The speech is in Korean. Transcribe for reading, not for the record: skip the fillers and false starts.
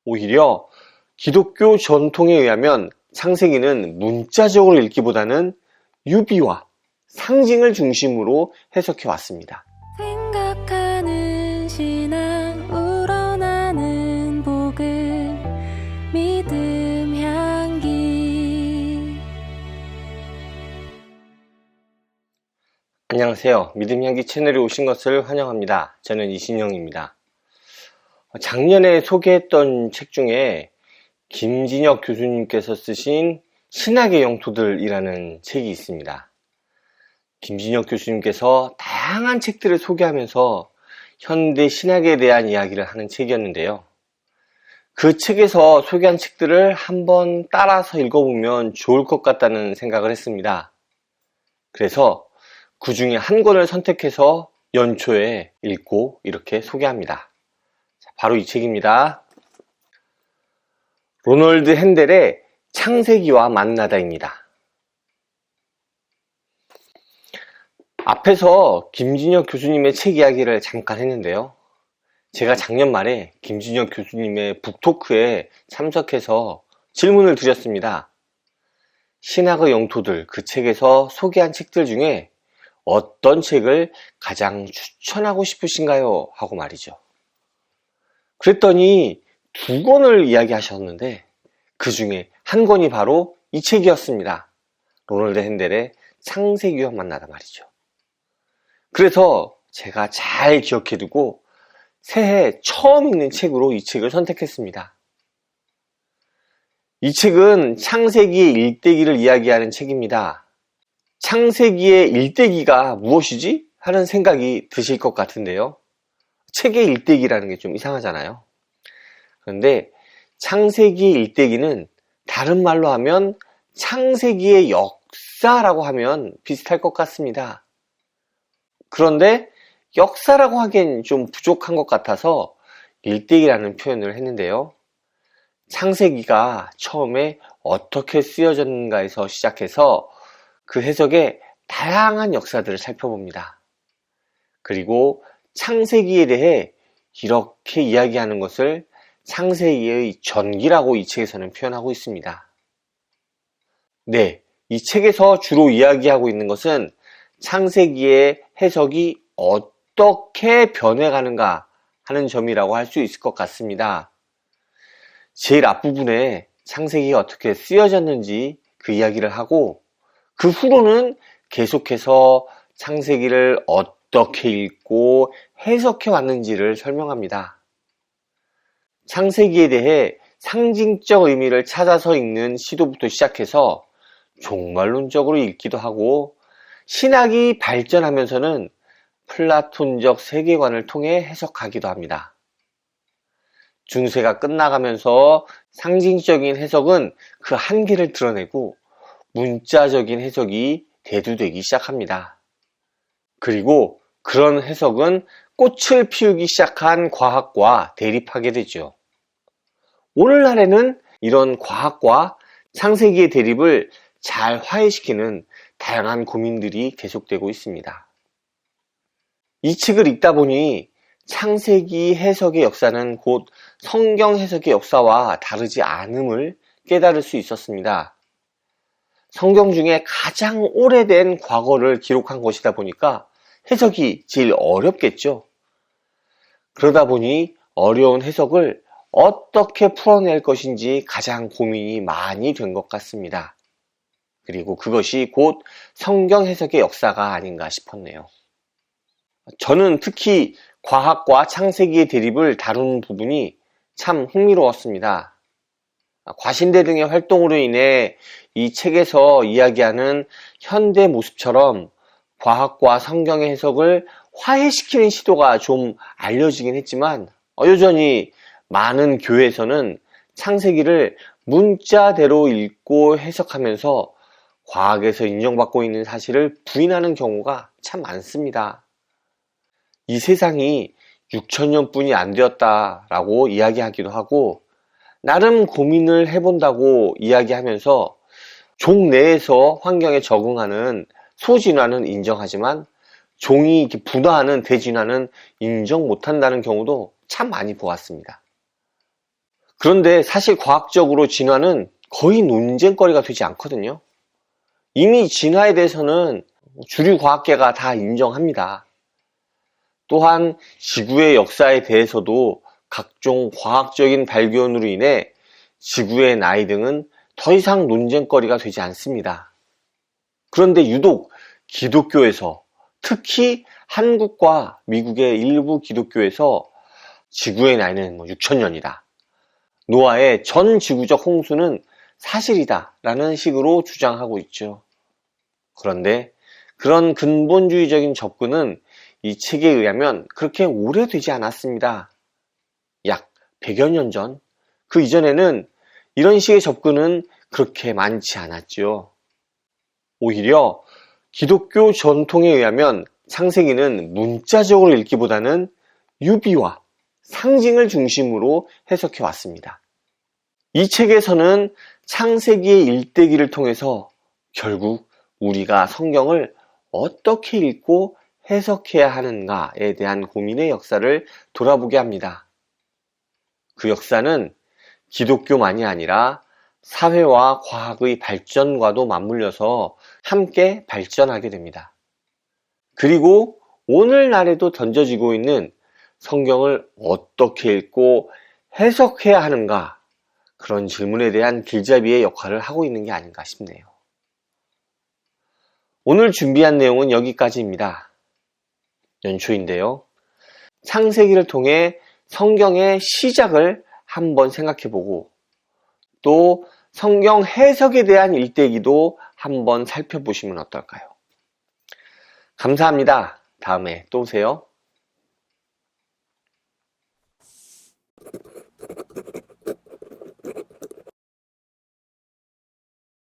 오히려 기독교 전통에 의하면 창세기는 문자적으로 읽기보다는 유비와 상징을 중심으로 해석해 왔습니다. 생각하는 신앙 우러나는 복음 믿음 향기. 안녕하세요. 믿음 향기 채널에 오신 것을 환영합니다. 저는 이신영입니다. 작년에 소개했던 책 중에 김진혁 교수님께서 쓰신 신학의 영토들이라는 책이 있습니다. 김진혁 교수님께서 다양한 책들을 소개하면서 현대 신학에 대한 이야기를 하는 책이었는데요. 그 책에서 소개한 책들을 한번 따라서 읽어보면 좋을 것 같다는 생각을 했습니다. 그래서 그 중에 한 권을 선택해서 연초에 읽고 이렇게 소개합니다. 바로 이 책입니다. 로널드 핸델의 창세기와 만나다입니다. 앞에서 김진혁 교수님의 책 이야기를 잠깐 했는데요. 제가 작년 말에 김진혁 교수님의 북토크에 참석해서 질문을 드렸습니다. 신학의 영토들, 그 책에서 소개한 책들 중에 어떤 책을 가장 추천하고 싶으신가요? 하고 말이죠. 그랬더니 두 권을 이야기하셨는데 그 중에 한 권이 바로 이 책이었습니다. 로널드 핸델의 창세기와 만나다 말이죠. 그래서 제가 잘 기억해두고 새해 처음 읽는 책으로 이 책을 선택했습니다. 이 책은 창세기의 일대기를 이야기하는 책입니다. 창세기의 일대기가 무엇이지? 하는 생각이 드실 것 같은데요. 책의 일대기라는 게 좀 이상하잖아요. 그런데 창세기의 일대기는 다른 말로 하면 창세기의 역사라고 하면 비슷할 것 같습니다. 그런데 역사라고 하기엔 좀 부족한 것 같아서 일대기라는 표현을 했는데요. 창세기가 처음에 어떻게 쓰여졌는가에서 시작해서 그 해석의 다양한 역사들을 살펴봅니다. 그리고 창세기에 대해 이렇게 이야기하는 것을 창세기의 전기라고 이 책에서는 표현하고 있습니다. 네, 이 책에서 주로 이야기하고 있는 것은 창세기의 해석이 어떻게 변해가는가 하는 점이라고 할 수 있을 것 같습니다. 제일 앞부분에 창세기가 어떻게 쓰여졌는지 그 이야기를 하고 그 후로는 계속해서 창세기를 어떻게 읽고 해석해 왔는지를 설명합니다. 창세기에 대해 상징적 의미를 찾아서 읽는 시도부터 시작해서 종말론적으로 읽기도 하고 신학이 발전하면서는 플라톤적 세계관을 통해 해석하기도 합니다. 중세가 끝나가면서 상징적인 해석은 그 한계를 드러내고 문자적인 해석이 대두되기 시작합니다. 그리고 그런 해석은 꽃을 피우기 시작한 과학과 대립하게 되죠. 오늘날에는 이런 과학과 창세기의 대립을 잘 화해시키는 다양한 고민들이 계속되고 있습니다. 이 책을 읽다 보니 창세기 해석의 역사는 곧 성경 해석의 역사와 다르지 않음을 깨달을 수 있었습니다. 성경 중에 가장 오래된 과거를 기록한 것이다 보니까 해석이 제일 어렵겠죠. 그러다 보니 어려운 해석을 어떻게 풀어낼 것인지 가장 고민이 많이 된 것 같습니다. 그리고 그것이 곧 성경 해석의 역사가 아닌가 싶었네요. 저는 특히 과학과 창세기의 대립을 다룬 부분이 참 흥미로웠습니다. 과신대 등의 활동으로 인해 이 책에서 이야기하는 현대 모습처럼 과학과 성경의 해석을 화해시키는 시도가 좀 알려지긴 했지만 여전히 많은 교회에서는 창세기를 문자대로 읽고 해석하면서 과학에서 인정받고 있는 사실을 부인하는 경우가 참 많습니다. 이 세상이 6,000년 뿐이 안 되었다라고 이야기하기도 하고 나름 고민을 해본다고 이야기하면서 종 내에서 환경에 적응하는 소진화는 인정하지만 종이 이렇게 분화하는 대진화는 인정 못한다는 경우도 참 많이 보았습니다. 그런데 사실 과학적으로 진화는 거의 논쟁거리가 되지 않거든요. 이미 진화에 대해서는 주류 과학계가 다 인정합니다. 또한 지구의 역사에 대해서도 각종 과학적인 발견으로 인해 지구의 나이 등은 더 이상 논쟁거리가 되지 않습니다. 그런데 유독 기독교에서, 특히 한국과 미국의 일부 기독교에서 지구의 나이는 6,000년이다. 노아의 전 지구적 홍수는 사실이다 라는 식으로 주장하고 있죠. 그런데 그런 근본주의적인 접근은 이 책에 의하면 그렇게 오래되지 않았습니다. 약 100여 년 전, 그 이전에는 이런 식의 접근은 그렇게 많지 않았죠. 오히려 기독교 전통에 의하면 창세기는 문자적으로 읽기보다는 유비와 상징을 중심으로 해석해 왔습니다. 이 책에서는 창세기의 일대기를 통해서 결국 우리가 성경을 어떻게 읽고 해석해야 하는가에 대한 고민의 역사를 돌아보게 합니다. 그 역사는 기독교만이 아니라 사회와 과학의 발전과도 맞물려서 함께 발전하게 됩니다. 그리고 오늘날에도 던져지고 있는 성경을 어떻게 읽고 해석해야 하는가, 그런 질문에 대한 길잡이의 역할을 하고 있는 게 아닌가 싶네요. 오늘 준비한 내용은 여기까지입니다. 연초인데요. 창세기를 통해 성경의 시작을 한번 생각해보고 또 성경 해석에 대한 일대기도 한번 살펴보시면 어떨까요? 감사합니다. 다음에 또 오세요.